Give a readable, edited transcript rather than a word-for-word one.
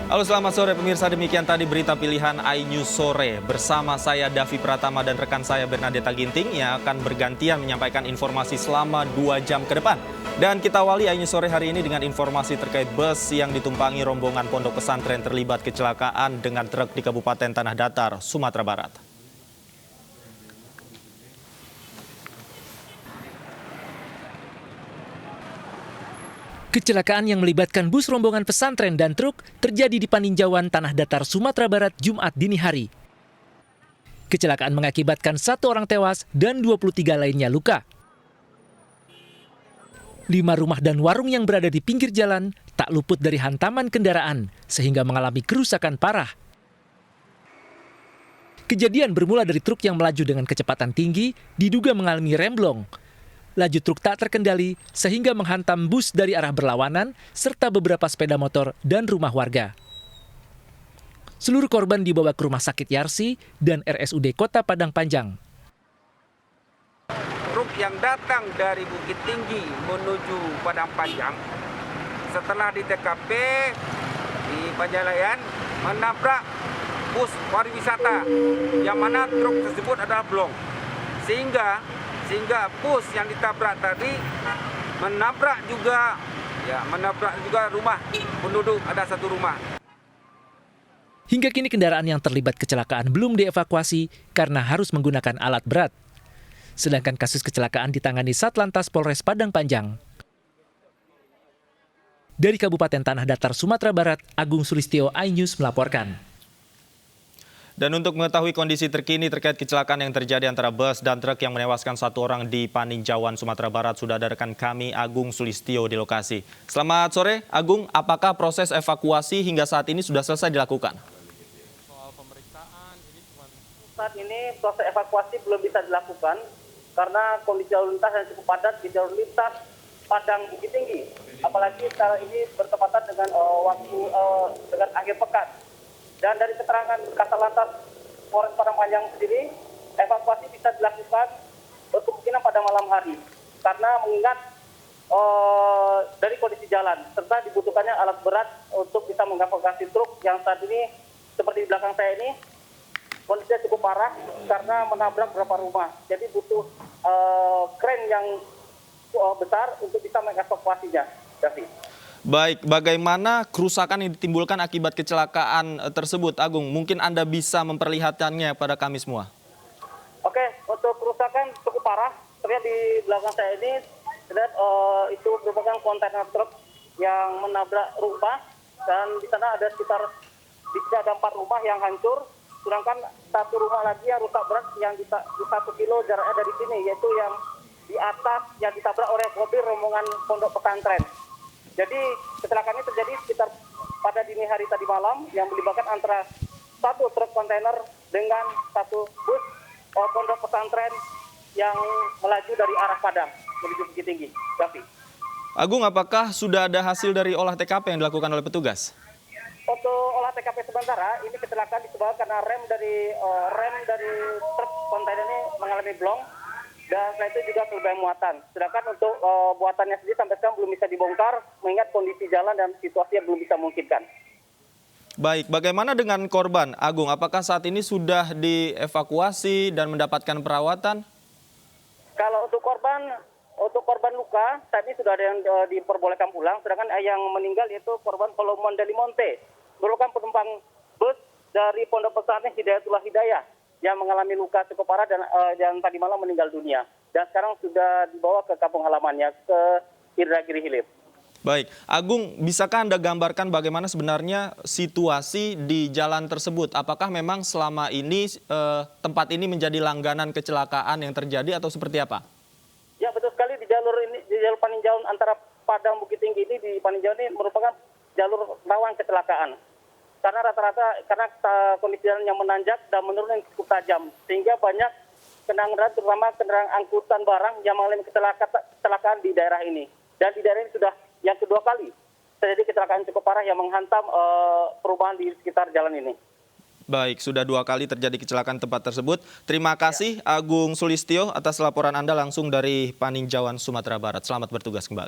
Halo, selamat sore pemirsa, demikian tadi berita pilihan iNews Sore. Bersama saya Davi Pratama dan rekan saya Bernadetta Ginting yang akan bergantian menyampaikan informasi selama 2 jam ke depan. Dan kita awali iNews Sore hari ini dengan informasi terkait bus yang ditumpangi rombongan pondok pesantren terlibat kecelakaan dengan truk di Kabupaten Tanah Datar, Sumatera Barat. Kecelakaan yang melibatkan bus rombongan pesantren dan truk terjadi di Paninjauan, Tanah Datar, Sumatera Barat, Jumat dini hari. Kecelakaan mengakibatkan 1 orang tewas dan 23 lainnya luka. 5 rumah dan warung yang berada di pinggir jalan tak luput dari hantaman kendaraan sehingga mengalami kerusakan parah. Kejadian bermula dari truk yang melaju dengan kecepatan tinggi diduga mengalami remblong. Laju truk tak terkendali sehingga menghantam bus dari arah berlawanan serta beberapa sepeda motor dan rumah warga. Seluruh korban dibawa ke Rumah Sakit Yarsi dan RSUD Kota Padang Panjang. Truk yang datang dari Bukit Tinggi menuju Padang Panjang setelah di TKP di Panjalayan menabrak bus pariwisata yang mana truk tersebut adalah blong, sehingga bus yang ditabrak tadi menabrak juga rumah penduduk, ada 1 rumah. Hingga kini kendaraan yang terlibat kecelakaan belum dievakuasi karena harus menggunakan alat berat. Sedangkan kasus kecelakaan ditangani Satlantas Polres Padang Panjang. Dari Kabupaten Tanah Datar, Sumatera Barat, Agung Sulistyo, iNews melaporkan. Dan untuk mengetahui kondisi terkini terkait kecelakaan yang terjadi antara bus dan truk yang menewaskan 1 orang di Paninjauan, Sumatera Barat, sudah ada rekan kami Agung Sulistyo di lokasi. Selamat sore, Agung. Apakah proses evakuasi hingga saat ini sudah selesai dilakukan? Saat ini proses evakuasi belum bisa dilakukan karena kondisi lalu lintas yang cukup padat di jalur lintas Padang Bukit Tinggi. Apalagi saat ini bertepatan dengan dengan akhir pekan. Dan dari keterangan Kasatlantas Polres Padang Panjang sendiri, evakuasi bisa dilakukan berkemungkinan pada malam hari. Karena mengingat dari kondisi jalan, serta dibutuhkannya alat berat untuk bisa mengevakuasi truk yang saat ini, seperti di belakang saya ini, kondisinya cukup parah karena menabrak beberapa rumah. Jadi butuh kren yang besar untuk bisa mengevakuasinya. Baik, bagaimana kerusakan yang ditimbulkan akibat kecelakaan tersebut, Agung? Mungkin Anda bisa memperlihatkannya pada kami semua. Oke, untuk kerusakan cukup parah. Terlihat di belakang saya ini, terlihat itu merupakan kontainer truk yang menabrak rumah, dan di sana ada ada 4 rumah yang hancur, sedangkan 1 rumah lagi yang rusak berat yang di 1 kilo jaraknya dari sini, yaitu yang di atas yang ditabrak oleh mobil rombongan pondok pesantren. Jadi kecelakaan ini terjadi sekitar pada dini hari tadi malam yang melibatkan antara 1 truk kontainer dengan 1 bus pondok pesantren yang melaju dari arah Padang menuju Bukit Tinggi. Davi. Agung, apakah sudah ada hasil dari olah TKP yang dilakukan oleh petugas? Untuk olah TKP sementara, ini kecelakaan disebabkan karena rem dari truk kontainer ini mengalami blong. Dan selain itu juga kelebihan muatan. Sedangkan untuk buatannya sendiri sampai sekarang belum bisa dibongkar, mengingat kondisi jalan dan situasi yang belum bisa memungkinkan. Baik, bagaimana dengan korban, Agung? Apakah saat ini sudah dievakuasi dan mendapatkan perawatan? Kalau untuk korban luka, saat ini sudah ada yang diperbolehkan pulang. Sedangkan yang meninggal yaitu korban Solomon Delimonte, merupakan penumpang bus dari Pondok Pesantren Hidayatullah Hidayah, yang mengalami luka cukup parah dan tadi malam meninggal dunia. Dan sekarang sudah dibawa ke kampung halamannya, ke Indragiri Hilir. Baik, Agung, bisakah Anda gambarkan bagaimana sebenarnya situasi di jalan tersebut? Apakah memang selama ini tempat ini menjadi langganan kecelakaan yang terjadi atau seperti apa? Ya, betul sekali. Di jalur Paninjauan antara Padang Bukit Tinggi ini, di Paninjauan ini merupakan jalur rawan kecelakaan. Karena rata-rata kondisi jalan yang menanjak dan menurun yang cukup tajam, sehingga banyak kendaraan, terutama kendaraan angkutan barang yang mengalami kecelakaan di daerah ini. Dan di daerah ini sudah yang kedua kali terjadi kecelakaan cukup parah yang menghantam perumahan di sekitar jalan ini. Baik, sudah 2 kali terjadi kecelakaan tempat tersebut. Terima kasih Agung Sulistyo atas laporan Anda langsung dari Paninjauan, Sumatera Barat. Selamat bertugas kembali.